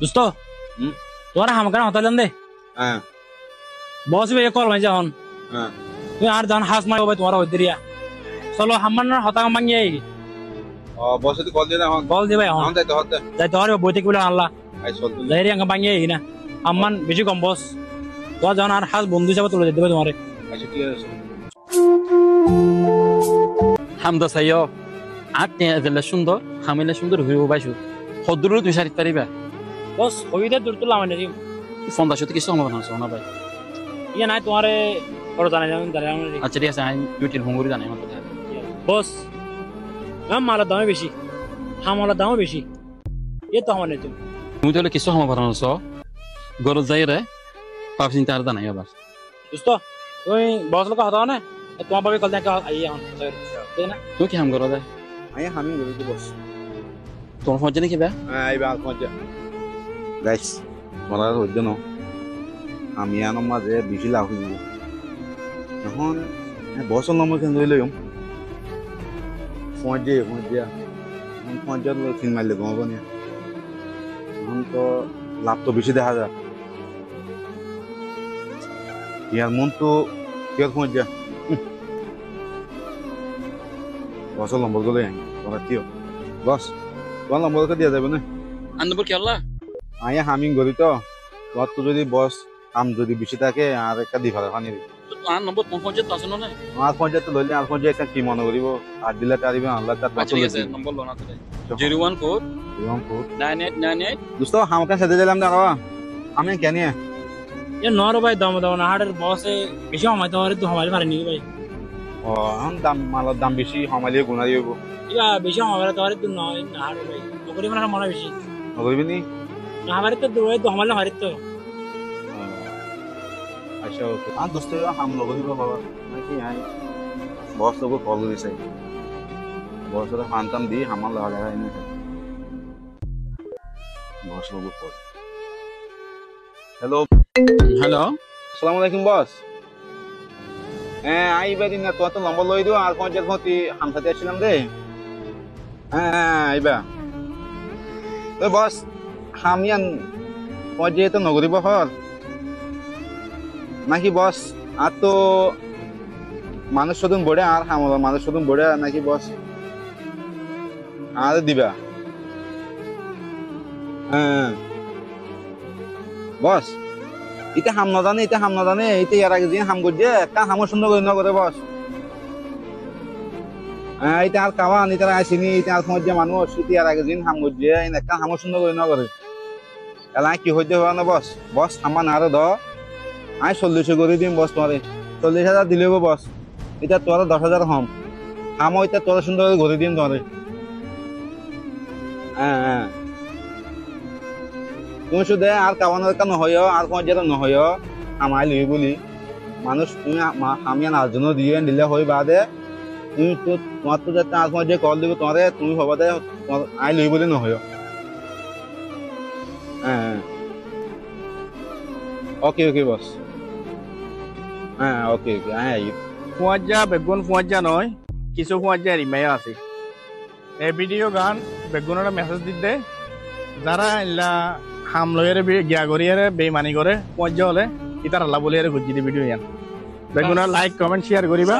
দোস্ত তোমার হামকার হতালেন দে বস ভাই কল মাই যখন তুই আর যখন হাস মারো ভাই তোমার হইতে রিয়া চলো হাম্মান হতা মাঙ্গি আই বস তো কল দে না কল দে ভাই হন যাই তোর বইতে কইলা আল্লাহ যাই রিয়া মাঙ্গি আই না হাম্মান বেশি কম বস তো যখন আর হাস বন্ধু হিসাবে তুলে দিতে তোমারে আচ্ছা ঠিক আছে হামদা সাইও আটনে এলে সুন্দর হামিলে সুন্দর হইব বাইছু হদ্দুরু তুই সারি পারিবা বস হইতে দূর তুলা মানে জি ফোনটা সাথে কিছু সম্ভাবনা আছে না ভাই ইয়া নাই তোমারে বড় জানা জানেন জানেন আচ্ছা ঠিক আছে আমি ইউটিউব ভঙ্গুরি জানাই মত বস মালার দামে বেশি হামালার দামও বেশি এ তো আমার নেই তুমি তাহলে কিছু সম্ভাবনা আছে গরজ যাই রে পাপ চিন্তা আর জানাই আবার দোস্ত তুমি বস লোক হতাও না তোমার বাবে কল দেখা আইয়া হন তাই না তুই কি হাম করো দে আই হামিং গরি তো বস তোমার ফোন জানি কি বে আইবা ফোন যা গাইস তোমরা হইজ না আমি আনম মাঝে বেশি লাভ হইব এখন বস নম্বর কেন লইলাম ফোন দিয়া ফোন যা ফিন মারলে গম বনি এখন তো লাভ তো বেশি দেখা যায় ইয়ার মন তো কেউ ফোন যা বস নম্বর গুলো তোমরা কিও বস তোমার নম্বরকে দিয়া যাবে না আর নম্বর কি আল্লাহ আই হামিং করি তো তোমার তো যদি বস কাম যদি বেশি থাকে আর একটা দি ভাড়া পানি আর নম্বর কোন ফোন যেত আসনো না আর ফোন যেতে লইলে আর ফোন যে একটা কি মনে করিব আর দিলে তারিবে আল্লাহ তার আচ্ছা ঠিক আছে নম্বর লোনা তো 014 9898 দোস্ত হামকা সাথে দিলাম না আমি কেন এ নর ভাই দাম দাও না হাড়ের বসে বেশি সময় তো আর তো হামালি মারেনি ভাই ও এখন দাম মালের দাম বেশি হামালিয়ে গুণা দিব ইয়া বেশি সময় তো আর তো নয় না হাড় ভাই নকরি মানে মনে বেশি নকরিবি নি না আমারে তো দুই তো হামালি মারি তো আচ্ছা ওকে আর দোস্ত হাম নকরিব বাবা নাকি আই বস লোক কল দিছে বসের ফান্তাম দি হামাল লাগা এনে বস লোক কল হ্যালো আসসালামু আলাইকুম বস আইবা দিন তো তো নম্বর লই দিও আর কোন যে ফতি হাম সাথে আসছিলাম রে আইবা তো বস হামিয়ান পজে তো নগরী বহর নাকি বস আর তো মানুষ শুধু বড়ে আর হামলা মানুষ শুধু বড়ে নাকি বস আর দিবা বস ইতে হাম না জানে ইতে এর আগে দিন হাম করছে কা হামো সুন্দর করে না করে বস ইতে আর কাওয়ান ইতে আসিনি ইতে আর সময় যে মানুষ ইতে এর আগে দিন হাম করছে কা হামো সুন্দর করে না করে এলা কি হইতে হবে না বস বস হামান আর দ আই 40 করে দিম বস তোমারে 40,000 দিলেও বস এটা তোর 10,000 হম হামো ইতে তোর সুন্দর করে ঘুরে দিম তোমারে তুমি শুধু আর কাওয়ানোর কান নহয়ও আর কোন যেটা নহয়ও আমায় লই বলি মানুষ তুমি আমি আর জন্য দিয়ে দিলে হই বাদে তুমি তো তোমার তো যাতে আর কোন যে কল দিব তোমারে তুমি হবা দে আই লই বলি নহয়ও ওকে বস ওকে আই ফুয়াজ্জা বেগুন ফুয়াজ্জা নয় কিছু ফুয়াজ্জা রিমায়া আছে এই ভিডিও গান বেগুনের মেসেজ দিতে যারা ইল্লা হাম লয়েরে গিয়া করিয়ারে বেমানি করে পঞ্জ হলে ইতার আল্লাহ বলিয়ারে গুজি দি ভিডিও ইয়ান বেগুনের লাইক কমেন্ট শেয়ার করিবা।